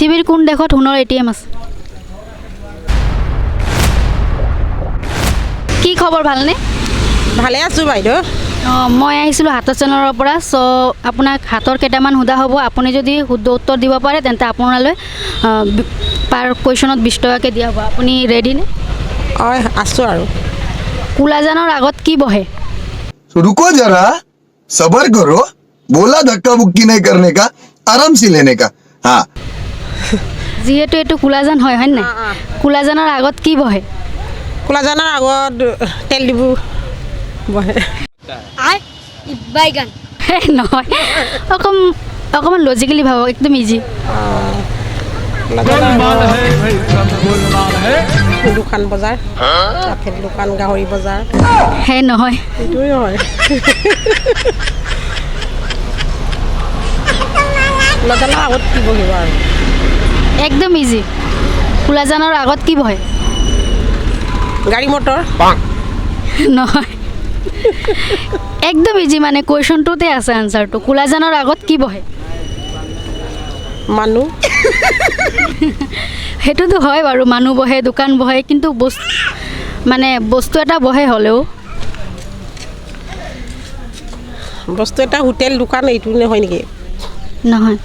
পৃথিৱীৰ কোন দেশত সোণৰ ATM আছে? কি খবৰ ভালনে? ভালে আছোঁ বাইদেউ। মই আহিছিলোঁ হাতৰ চেনেলৰ পৰা চ' আপোনাক হাতৰ কেইটামান সোধা হ'ব আপুনি যদি শুদ্ধ উত্তৰ দিব পাৰে তেন্তে আপোনালৈ পাৰ কুৱেশ্যনত 20 টকাকৈ দিয়া হ'ব আপুনি ৰেডি নে? হয় আছোঁ আৰু কুলাজানৰ আগত কি বহে? रुको जरा सबर करो बोला धक्का मुक्की नहीं करने का आराम से लेने का हाँ যিহেতু এইটো কুলাজান হয় হয় নাই কুলাজানৰ আগত কি বহে? কুলাজানৰ আগত তেল ডিবু বহে। বাইগান নহয় অকণমান লজিকেলি ভাবক একদম ইজি। দোকান বজাৰ কাঠেৰ দোকান গাহৰি বজাৰ হে নহয় এইটোৱে হয়। কুলাজানৰ আগত কি বহিব আৰু একদম ইজি কুলাজানৰ আগত কি বহে? গাড়ী মটৰ নহয় একদম ইজি মানে কুৱেশ্যনটোতে আছে আনচাৰটো কুলাজানৰ আগত কি বহে? মানুহ সেইটোতো হয় বাৰু মানুহ বহে দোকান বহে কিন্তু বস্তু এটা বহে হ'লেও বস্তু এটা হোটেল দোকান এইটো হয় নেকি? নহয়